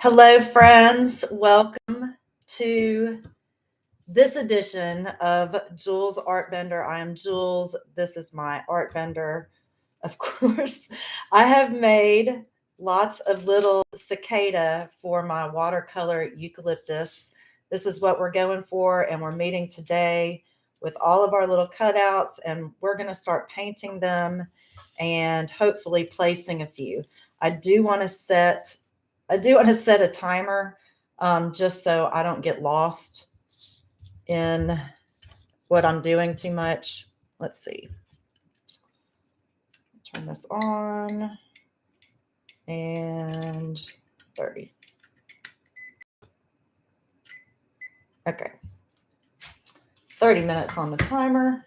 Hello, friends. Welcome to this edition of Jules Art Bender. I am Jules. This is my art bender. Of course, I have made lots of little cicada for my watercolor eucalyptus. This is what we're going for, and we're meeting today with all of our little cutouts, and we're going to start painting them and hopefully placing a few. I do want to set a timer, just so I don't get lost in what I'm doing too much. Let's see. Turn this on and 30. Okay. 30 minutes on the timer.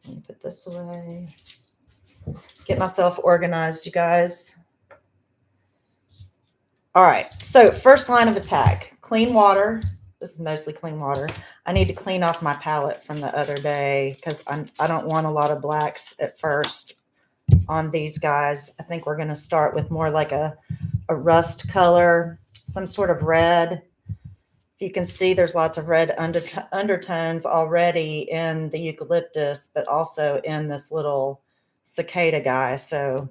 Let me put this away. Get myself organized, you guys. All right. So first line of attack, clean water. This is mostly clean water. I need to clean off my palette from the other day because I don't want a lot of blacks at first on these guys. I think we're going to start with more like a rust color, some sort of red. If you can see, there's lots of red undertones already in the eucalyptus, but also in this little cicada guy. So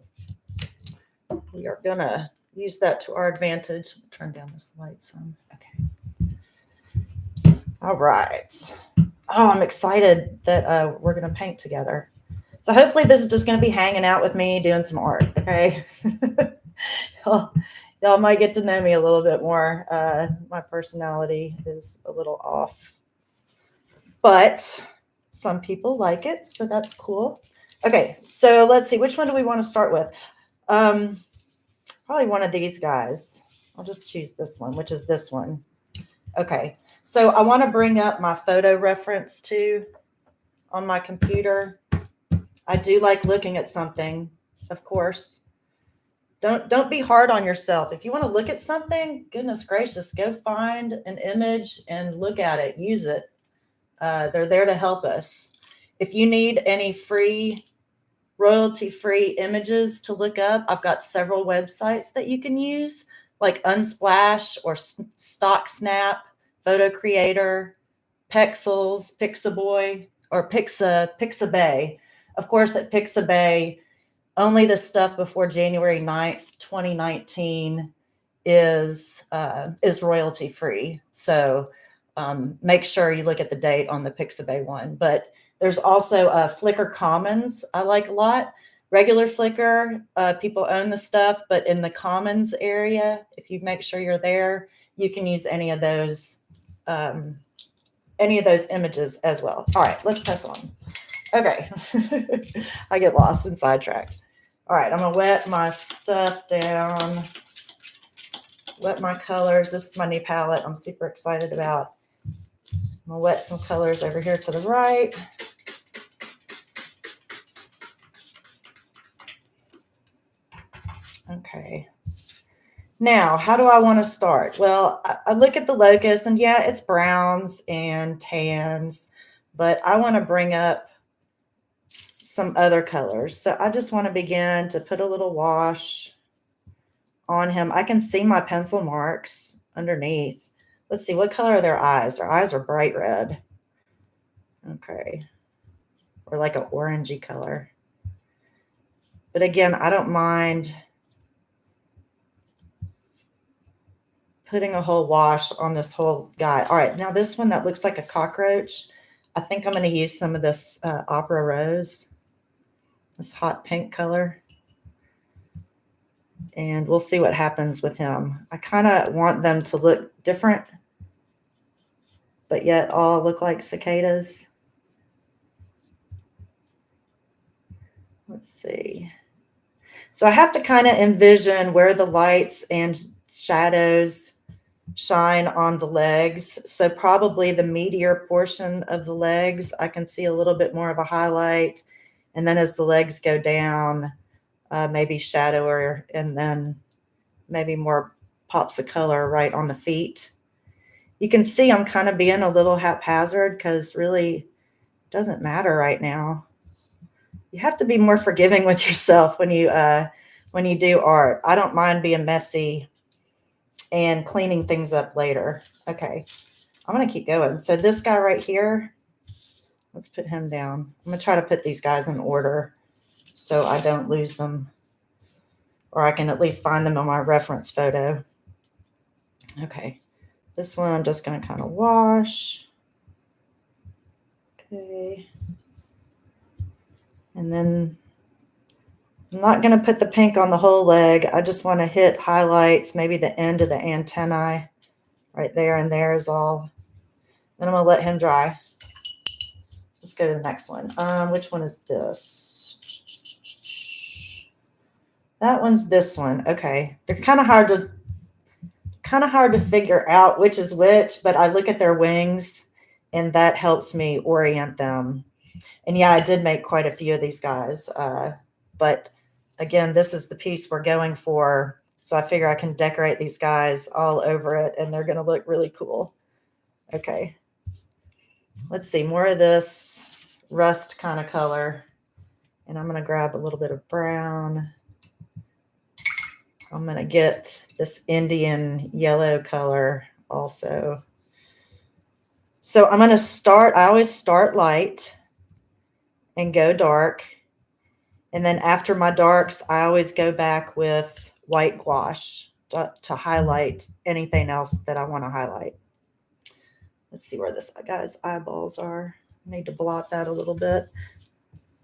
we are going to use that to our advantage. Turn down this light some. Okay. All right. Oh, I'm excited that we're going to paint together. So hopefully this is just going to be hanging out with me doing some art. Okay. Y'all might get to know me a little bit more. My personality is a little off, but some people like it. So that's cool. Okay. So let's see. Which one do we want to start with? Probably one of these guys. I'll just choose this one, which is this one. Okay. So I want to bring up my photo reference too on my computer. I do like looking at something, of course. Don't be hard on yourself. If you want to look at something, goodness gracious, go find an image and look at it, use it. They're there to help us. If you need any free, royalty-free images to look up, I've got several websites that you can use, like Unsplash or Stock Snap, Photo Creator, Pexels, Pixabay, or Pixabay. Of course, at Pixabay, only the stuff before January 9th, 2019 is royalty free. So make sure you look at the date on the Pixabay one. But there's also Flickr Commons I like a lot. Regular Flickr, people own the stuff, but in the Commons area, if you make sure you're there, you can use any of those images as well. All right, let's press on. Okay. I get lost and sidetracked. All right, I'm going to wet my stuff down, wet my colors. This is my new palette I'm super excited about. I'm going to wet some colors over here to the right. Okay. Now, how do I want to start? Well, I look at the locus, and yeah, it's browns and tans, but I want to bring up some other colors. So I just want to begin to put a little wash on him. I can see my pencil marks underneath. Let's see, what color are their eyes? Their eyes are bright red. Okay. Or like an orangey color. But again, I don't mind putting a whole wash on this whole guy. All right, now this one that looks like a cockroach, I think I'm going to use some of this Opera Rose. This hot pink color. And we'll see what happens with him. I kind of want them to look different, but yet all look like cicadas. Let's see. So I have to kind of envision where the lights and shadows shine on the legs. So probably the meatier portion of the legs, I can see a little bit more of a highlight. And then as the legs go down, maybe shadower, and then maybe more pops of color right on the feet. You can see I'm kind of being a little haphazard because really it doesn't matter right now. You have to be more forgiving with yourself when you do art. I don't mind being messy and cleaning things up later. Okay, I'm going to keep going. So this guy right here, let's put him down. I'm going to try to put these guys in order so I don't lose them, or I can at least find them on my reference photo. Okay, this one I'm just going to kind of wash. Okay. And then I'm not going to put the pink on the whole leg. I just want to hit highlights, maybe the end of the antennae right there, and there is all. Then I'm going to let him dry. Let's go to the next one. Which one is this? That one's this one. Okay. They're kind of hard to figure out which is which, but I look at their wings and that helps me orient them. And yeah, I did make quite a few of these guys. But again, this is the piece we're going for. So I figure I can decorate these guys all over it and they're going to look really cool. Okay. Let's see, more of this rust kind of color. And I'm going to grab a little bit of brown. I'm going to get this Indian yellow color also. So I'm going to start, I always start light and go dark. And then after my darks, I always go back with white gouache to highlight anything else that I want to highlight. Let's see where this guy's eyeballs are. I need to blot that a little bit.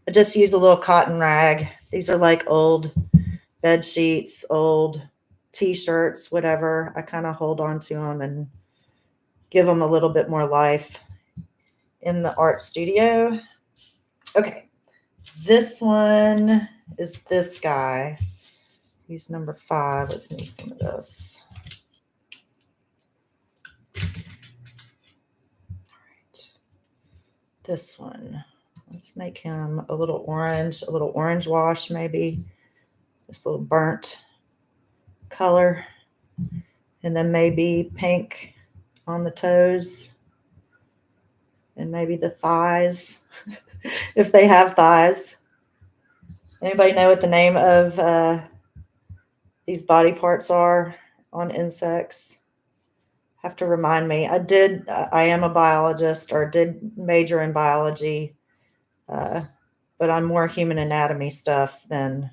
I just use a little cotton rag. These are like old bed sheets, old t-shirts, whatever. I kind of hold on to them and give them a little bit more life in the art studio. Okay. This one is this guy. He's number 5. Let's make some of this. All right. This one. Let's make him a little orange wash maybe. This little burnt color. And then maybe pink on the toes. And maybe the thighs, if they have thighs. Anybody know what the name of these body parts are on insects? Have to remind me. I am a biologist or did major in biology, but I'm more human anatomy stuff than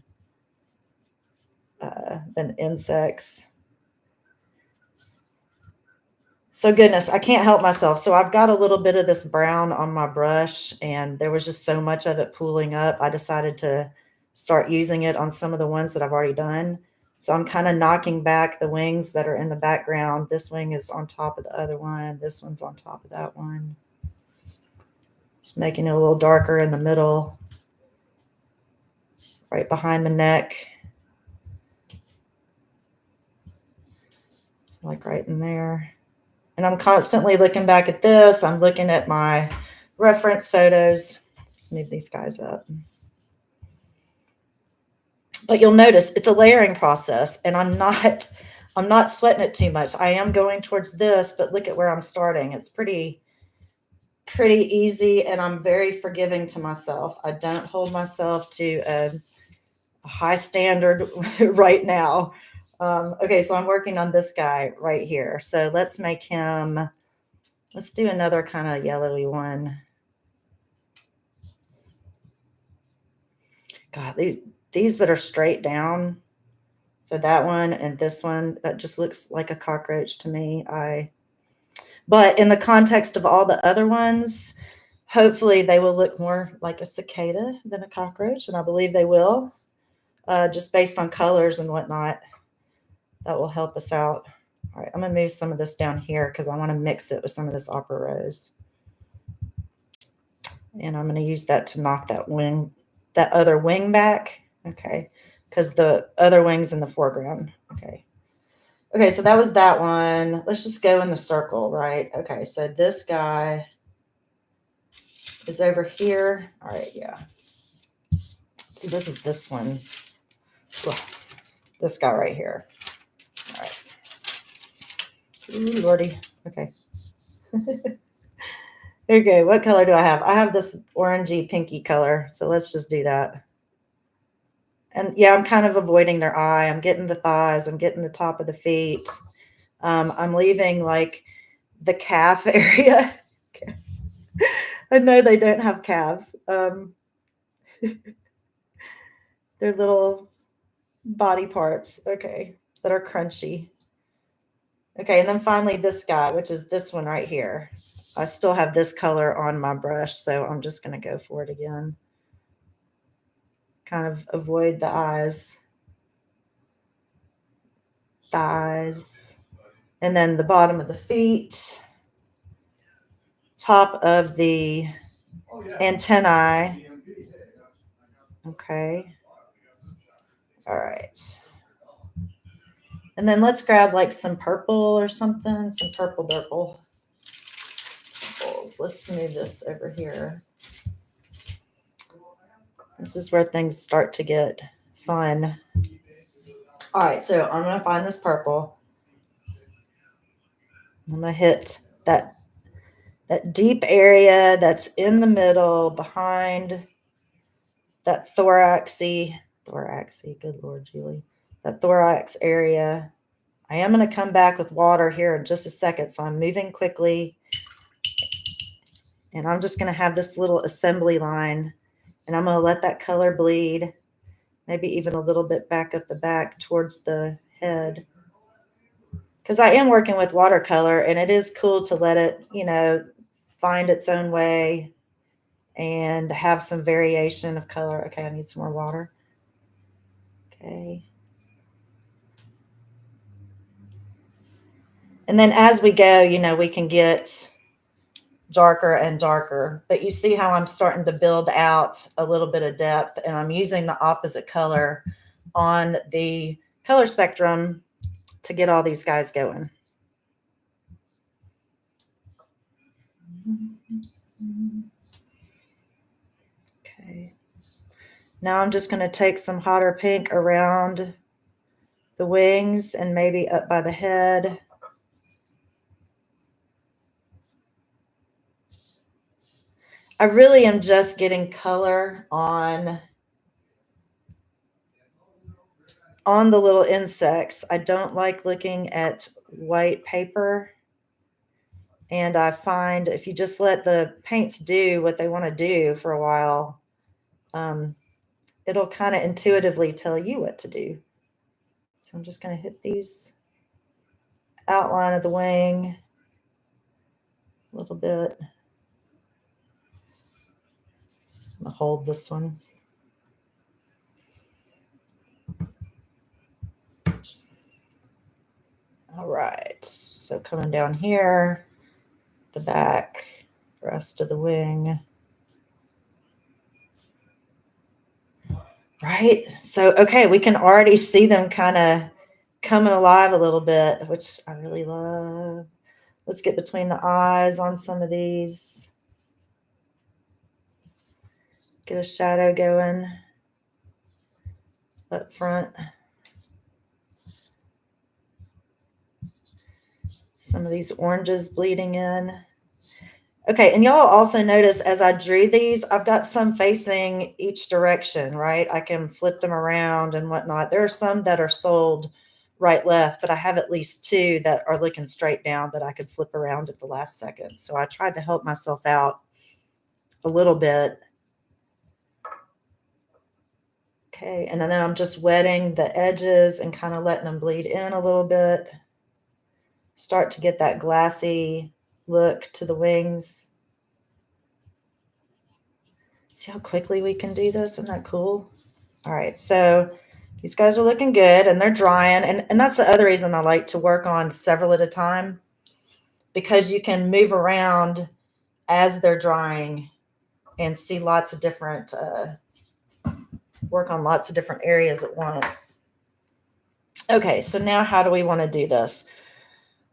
insects. So goodness, I can't help myself. So I've got a little bit of this brown on my brush and there was just so much of it pooling up. I decided to start using it on some of the ones that I've already done. So I'm kind of knocking back the wings that are in the background. This wing is on top of the other one. This one's on top of that one. Just making it a little darker in the middle, right behind the neck. Like right in there. And I'm constantly looking back at this. I'm looking at my reference photos. Let's move these guys up. But you'll notice it's a layering process and I'm not sweating it too much. I am going towards this, but look at where I'm starting. It's pretty easy and I'm very forgiving to myself. I don't hold myself to a high standard right now. Okay, so I'm working on this guy right here. So let's make him, let's do another kind of yellowy one. God, these that are straight down. So that one and this one, that just looks like a cockroach to me. But in the context of all the other ones, hopefully they will look more like a cicada than a cockroach. And I believe they will, just based on colors and whatnot. That will help us out. All right, I'm going to move some of this down here because I want to mix it with some of this opera rose. And I'm going to use that to knock that other wing back. Okay, because the other wing's in the foreground. Okay. Okay, so that was that one. Let's just go in the circle, right? Okay, so this guy is over here. All right, yeah. So this is this one. This guy right here. All right. Ooh, Lordy. Okay. Okay, what color do I have? I have this orangey pinky color. So let's just do that. And yeah, I'm kind of avoiding their eye. I'm getting the thighs. I'm getting the top of the feet. I'm leaving like the calf area. I know they don't have calves. They're little body parts, okay, that are crunchy. Okay, and then finally this guy, which is this one right here. I still have this color on my brush, so I'm just going to go for it again. Kind of avoid the eyes, thighs, and then the bottom of the feet, top of the antennae. Okay. All right. And then let's grab like some purple or something, some purple purple. Let's move this over here. This is where things start to get fun. All right, so I'm going to find this purple. I'm going to hit that deep area that's in the middle behind that thoraxy, good Lord, Julie, that thorax area. I am going to come back with water here in just a second, so I'm moving quickly. And I'm just going to have this little assembly line, and I'm going to let that color bleed, maybe even a little bit back up the back towards the head. Because I am working with watercolor, and it is cool to let it, find its own way and have some variation of color. Okay, I need some more water. Okay. And then as we go, we can get darker and darker. But you see how I'm starting to build out a little bit of depth, and I'm using the opposite color on the color spectrum to get all these guys going. Okay. Now I'm just going to take some hotter pink around the wings and maybe up by the head. I really am just getting color on the little insects. I don't like looking at white paper. And I find if you just let the paints do what they want to do for a while, it'll kind of intuitively tell you what to do. So I'm just going to hit these outline of the wing a little bit. I'm going to hold this one. All right, so coming down here, the back, rest of the wing. Right, so, okay, we can already see them kind of coming alive a little bit, which I really love. Let's get between the eyes on some of these. Get a shadow going up front. Some of these oranges bleeding in. Okay, and y'all also notice as I drew these, I've got some facing each direction, right? I can flip them around and whatnot. There are some that are sold right, left, but I have at least two that are looking straight down that I could flip around at the last second. So I tried to help myself out a little bit. Okay, and then I'm just wetting the edges and kind of letting them bleed in a little bit. Start to get that glassy look to the wings. See how quickly we can do this? Isn't that cool? All right, so these guys are looking good and they're drying. And that's the other reason I like to work on several at a time, because you can move around as they're drying and see lots of different, work on lots of different areas at once. Okay, so now how do we want to do this?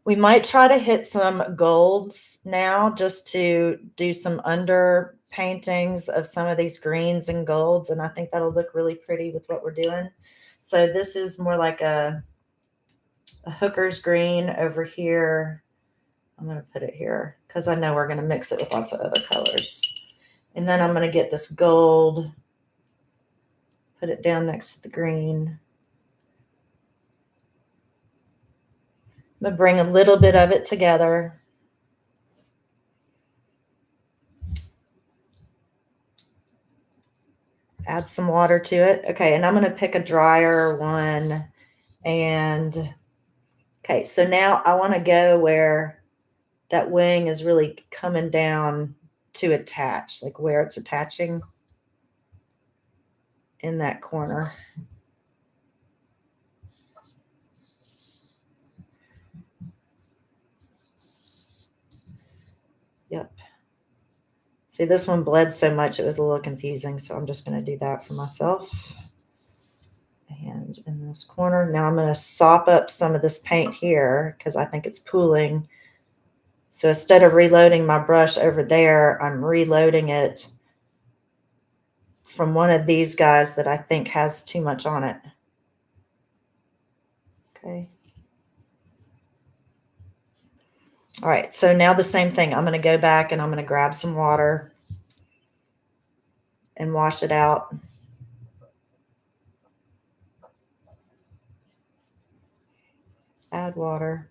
We might try to hit some golds now just to do some under paintings of some of these greens and golds. And I think that'll look really pretty with what we're doing. So this is more like a hooker's green over here. I'm going to put it here because I know we're going to mix it with lots of other colors. And then I'm going to get this gold, put it down next to the green. I'm gonna bring a little bit of it together. Add some water to it. Okay, and I'm gonna pick a drier one. And okay, so now I wanna go where that wing is really coming down to attach, like where it's attaching in that corner. Yep. See, this one bled so much it was a little confusing, so I'm just going to do that for myself. And in this corner, now I'm going to sop up some of this paint here because I think it's pooling. So instead of reloading my brush over there, I'm reloading it from one of these guys that I think has too much on it. Okay. All right, so now the same thing. I'm going to go back and I'm going to grab some water and wash it out. Add water.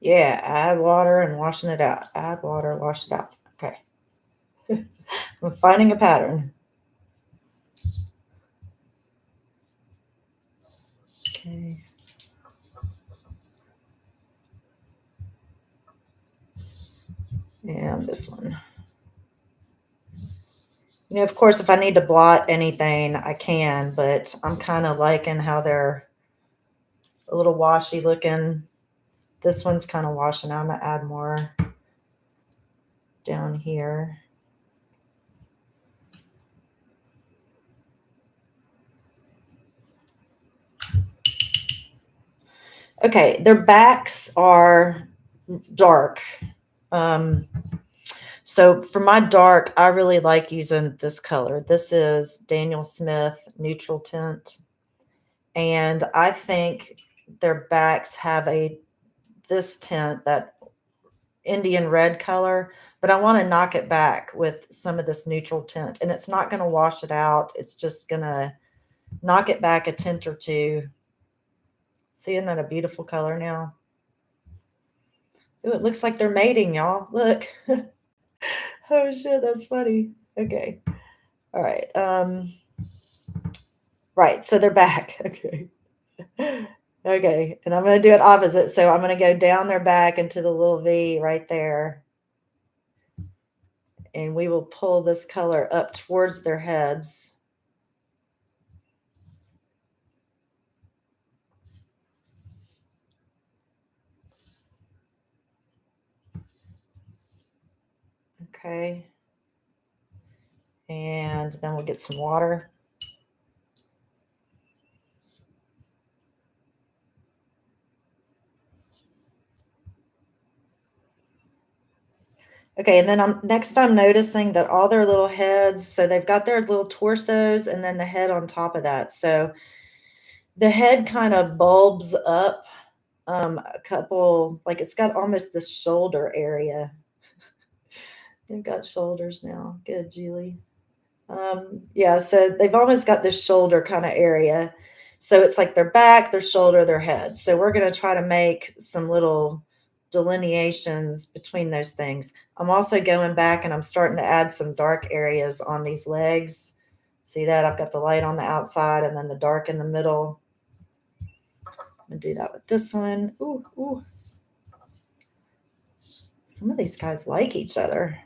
Yeah, add water and washing it out. Add water, wash it out. Okay. I'm finding a pattern. Okay. And this one. You know, of course, if I need to blot anything, I can, but I'm kind of liking how they're a little washy looking. This one's kind of washing out. I'm going to add more down here. Okay, their backs are dark. So for my dark, I really like using this color. This is Daniel Smith Neutral Tint. And I think their backs have this tint, that Indian red color, but I want to knock it back with some of this neutral tint. And it's not going to wash it out. It's just going to knock it back a tint or two. See, isn't that a beautiful color now? Ooh, it looks like they're mating, y'all. Look. Oh shit, that's funny. Okay. All right. Right, so they're back. Okay. Okay, and I'm going to do it opposite. So I'm going to go down their back into the little V right there. And we will pull this color up towards their heads. Okay. And then we'll get some water. Okay, and then next I'm noticing that all their little heads, so they've got their little torsos and then the head on top of that. So the head kind of bulbs up a couple, like it's got almost this shoulder area. They've got shoulders now. Good, Julie. Yeah, so they've almost got this shoulder kind of area. So it's like their back, their shoulder, their head. So we're going to try to make some little delineations between those things. I'm also going back and I'm starting to add some dark areas on these legs. See that? I've got the light on the outside and then the dark in the middle. I'm going to do that with this one. Ooh, ooh. Some of these guys like each other.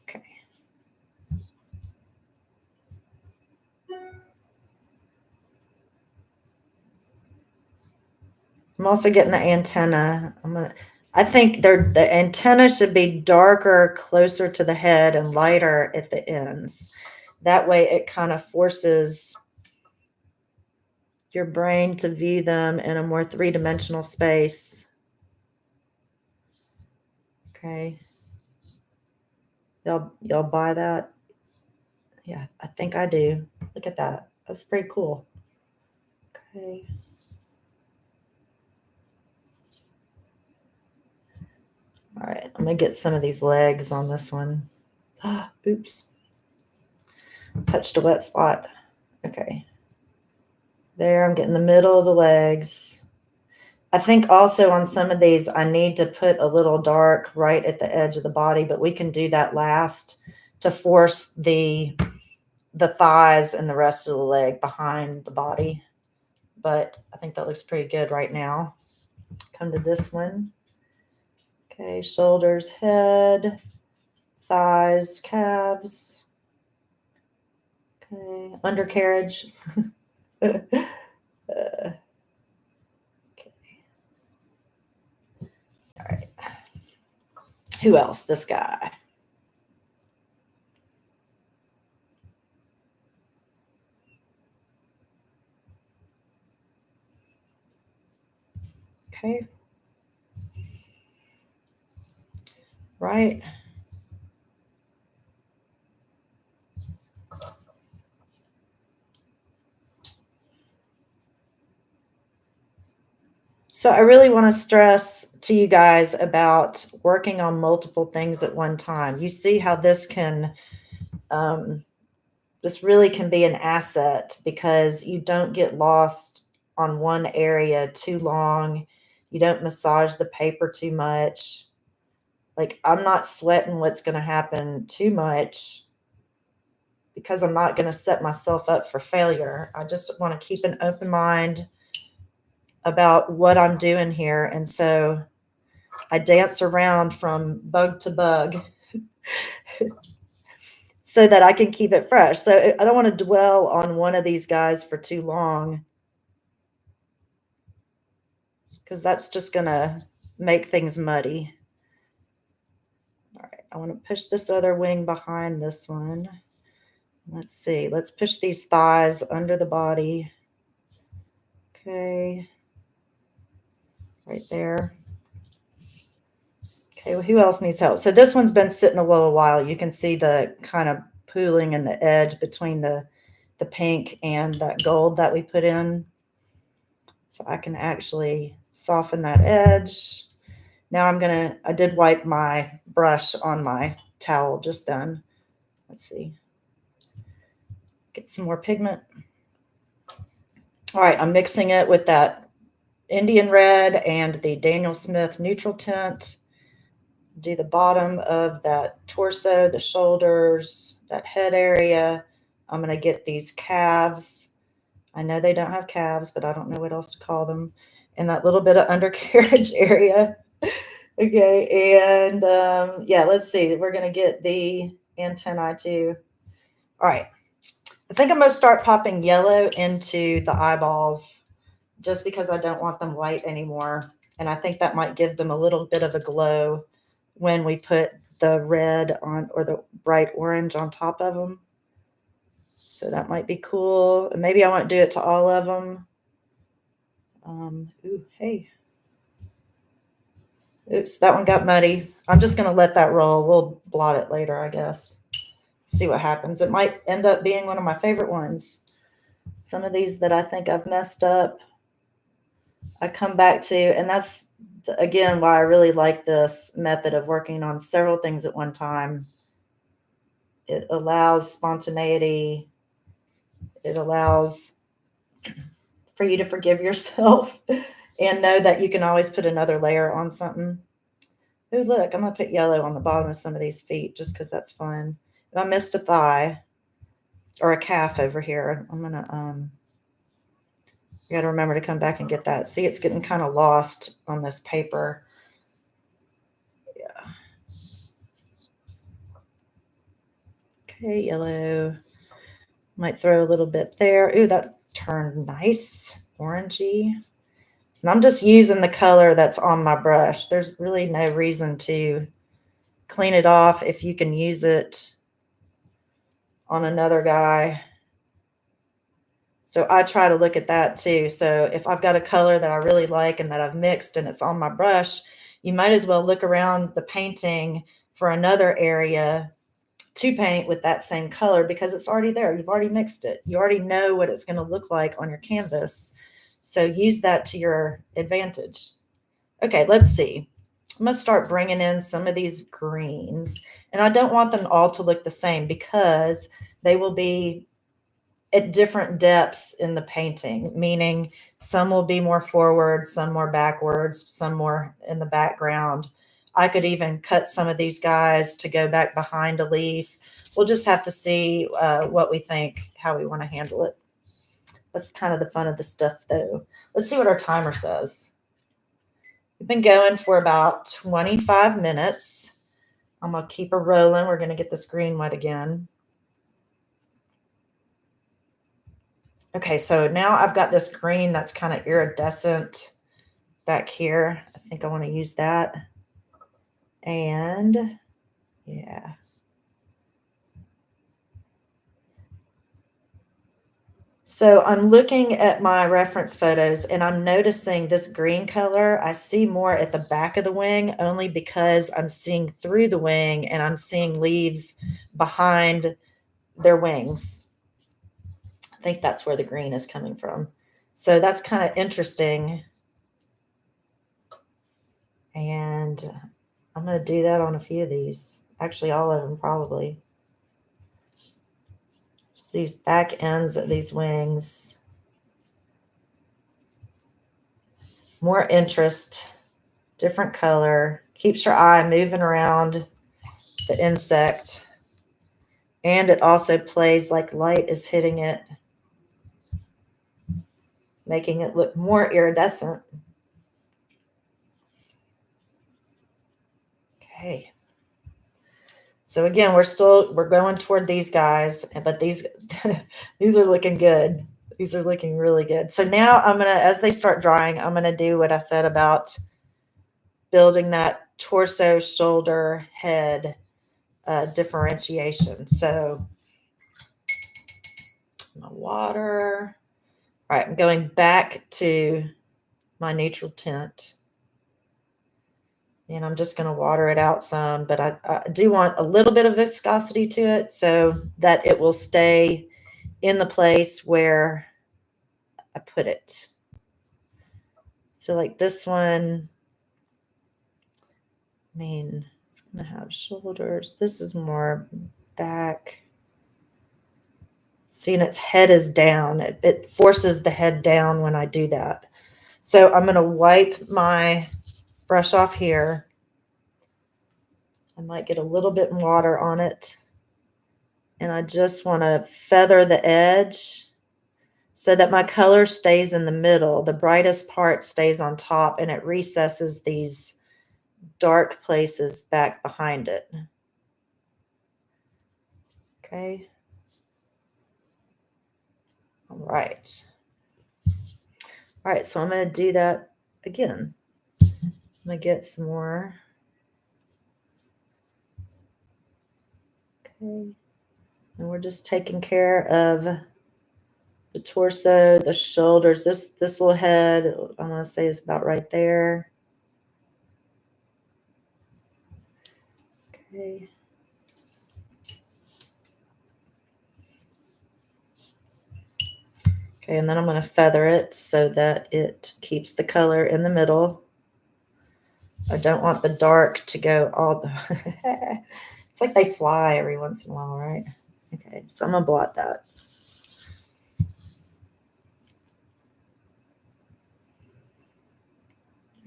Okay. I'm also getting the antenna. I think the antenna should be darker closer to the head and lighter at the ends. That way it kind of forces your brain to view them in a more three-dimensional space. Okay. Y'all buy that? Yeah, I think I do. Look at that. That's pretty cool. Okay. All right, I'm going to get some of these legs on this one. Oops. Touched a wet spot. Okay. There, I'm getting the middle of the legs. I think also on some of these, I need to put a little dark right at the edge of the body, but we can do that last to force the thighs and the rest of the leg behind the body. But I think that looks pretty good right now. Come to this one. Okay, shoulders, head, thighs, calves. Okay, undercarriage. Okay. All right. Who else? This guy. Okay. Right. So I really want to stress to you guys about working on multiple things at one time. You see how this can, this really can be an asset because you don't get lost on one area too long. You don't massage the paper too much. Like, I'm not sweating what's going to happen too much because I'm not going to set myself up for failure. I just want to keep an open mind about what I'm doing here. And so I dance around from bug to bug so that I can keep it fresh. So I don't want to dwell on one of these guys for too long because that's just going to make things muddy. All right, I want to push this other wing behind this one. Let's see. Let's push these thighs under the body. Okay. Right there. Okay, well, who else needs help? So this one's been sitting a little while. You can see the kind of pooling in the edge between the pink and that gold that we put in. So I can actually soften that edge. Now I did wipe my brush on my towel just then. Let's see. Get some more pigment. All right, I'm mixing it with that Indian red and the Daniel Smith neutral tint. Do the bottom of that torso, the shoulders, that head area. I'm going to get these calves. I know they don't have calves, but I don't know what else to call them. And that little bit of undercarriage area. Okay, and yeah, let's see. We're going to get the antennae too. All right. I think I'm going to start popping yellow into the eyeballs just because I don't want them white anymore. And I think that might give them a little bit of a glow when we put the red on or the bright orange on top of them. So that might be cool. And maybe I won't do it to all of them. Ooh, hey. Oops, that one got muddy. I'm just going to let that roll. We'll blot it later, I guess. See what happens. It might end up being one of my favorite ones. Some of these that I think I've messed up, I come back to, and that's, again, why I really like this method of working on several things at one time. It allows spontaneity. It allows for you to forgive yourself and know that you can always put another layer on something. Oh, look, I'm going to put yellow on the bottom of some of these feet just because that's fun. If I missed a thigh or a calf over here, I'm going to, you got to remember to come back and get that. See, it's getting kind of lost on this paper. Yeah. Okay, yellow. Might throw a little bit there. Ooh, that turned nice, orangey. And I'm just using the color that's on my brush. There's really no reason to clean it off if you can use it on another guy. So I try to look at that too. So if I've got a color that I really like and that I've mixed and it's on my brush, you might as well look around the painting for another area to paint with that same color because it's already there. You've already mixed it. You already know what it's going to look like on your canvas. So use that to your advantage. Okay, let's see. I'm going to start bringing in some of these greens. And I don't want them all to look the same because they will be at different depths in the painting, meaning some will be more forward, some more backwards, some more in the background. I could even cut some of these guys to go back behind a leaf. We'll just have to see what we think, how we want to handle it. That's kind of the fun of the stuff, though. Let's see what our timer says. We've been going for about 25 minutes. I'm going to keep her rolling. We're going to get this green wet again. Okay, so now I've got this green that's kind of iridescent back here. I think I want to use that. And yeah. So I'm looking at my reference photos and I'm noticing this green color. I see more at the back of the wing only because I'm seeing through the wing and I'm seeing leaves behind their wings. I think that's where the green is coming from. So that's kind of interesting. And I'm going to do that on a few of these. Actually, all of them probably. Just these back ends of these wings. More interest, different color. Keeps your eye moving around the insect. And it also plays like light is hitting it, making it look more iridescent. Okay. So again, we're going toward these guys, but these these are looking good. These are looking really good. So now I'm going to, as they start drying, I'm going to do what I said about building that torso, shoulder, head differentiation. So my water. All right, I'm going back to my neutral tint. And I'm just going to water it out some, but I do want a little bit of viscosity to it so that it will stay in the place where I put it. So like this one, I mean, it's going to have shoulders. This is more back. See, and its head is down. It forces the head down when I do that. So I'm going to wipe my brush off here. I might get a little bit of water on it. And I just want to feather the edge so that my color stays in the middle. The brightest part stays on top and it recesses these dark places back behind it. Okay. All right. All right, so I'm going to do that again. I'm going to get some more. Okay. And we're just taking care of the torso, the shoulders. This little head, I want to say is about right there. Okay. Okay, and then I'm going to feather it so that it keeps the color in the middle. I don't want the dark to go all the... It's like they fly every once in a while, right? Okay, so I'm going to blot that.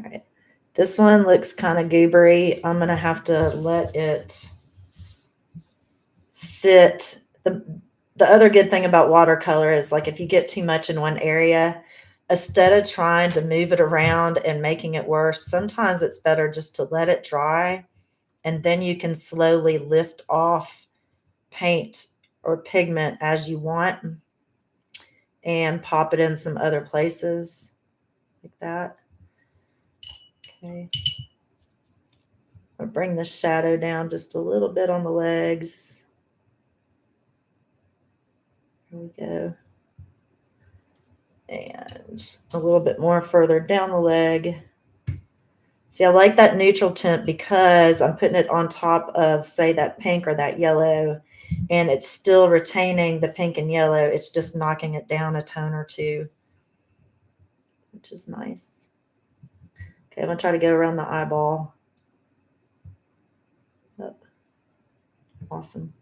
All right, this one looks kind of goobery. I'm going to have to let it sit. The other good thing about watercolor is like if you get too much in one area, instead of trying to move it around and making it worse, sometimes it's better just to let it dry and then you can slowly lift off paint or pigment as you want and pop it in some other places like that. Okay. I'll bring the shadow down just a little bit on the legs. Here we go. And a little bit more further down the leg. See, I like that neutral tint because I'm putting it on top of, say, that pink or that yellow, and it's still retaining the pink and yellow. It's just knocking it down a tone or two, which is nice. Okay, I'm going to try to go around the eyeball. Oh, awesome.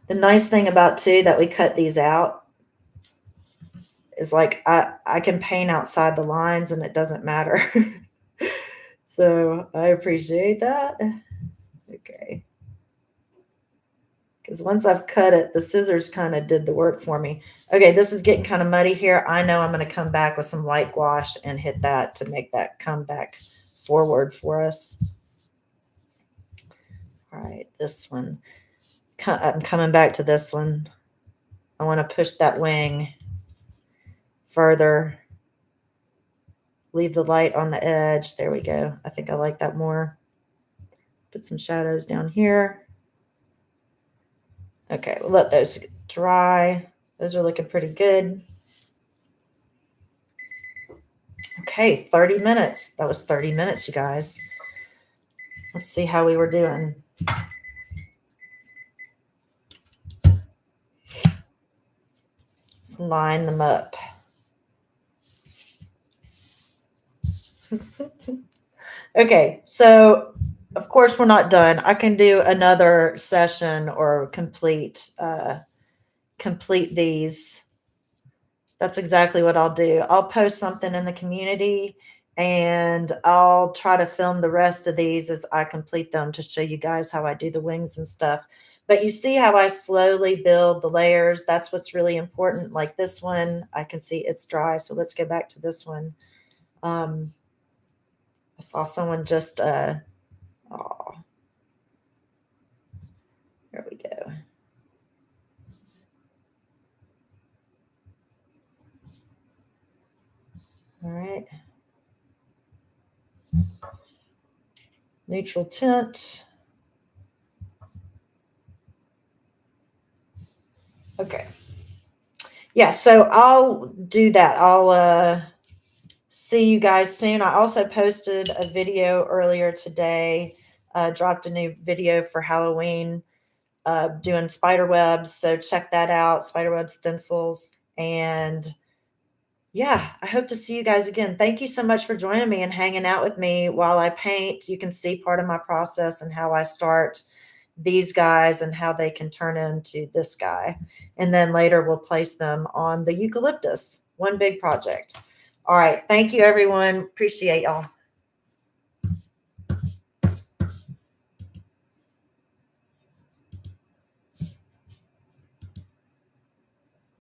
The nice thing about too that we cut these out is like I can paint outside the lines and it doesn't matter. So I appreciate that. Okay. Because once I've cut it, the scissors kind of did the work for me. Okay, this is getting kind of muddy here. I know I'm going to come back with some white gouache and hit that to make that come back forward for us. All right, this one. I'm coming back to this one. I want to push that wing further. Leave the light on the edge. There we go. I think I like that more. Put some shadows down here. Okay, we'll let those dry. Those are looking pretty good. Okay, 30 minutes. That was 30 minutes, you guys. Let's see how we were doing. Let's line them up. Okay, so of course we're not done. I can do another session or complete these. That's exactly what I'll do. I'll post something in the community and I'll try to film the rest of these as I complete them to show you guys how I do the wings and stuff. But you see how I slowly build the layers. That's what's really important. Like this one, I can see it's dry. So let's go back to this one. I saw someone just, there we go. All right. Neutral tint. Okay. Yeah, so I'll do that. I'll see you guys soon. I also posted a video earlier today, dropped a new video for Halloween doing spider webs. So check that out, spiderweb stencils. And yeah, I hope to see you guys again. Thank you so much for joining me and hanging out with me while I paint. You can see part of my process and how I start these guys and how they can turn into this guy. And then later we'll place them on the eucalyptus. One big project. All right. Thank you, everyone. Appreciate y'all.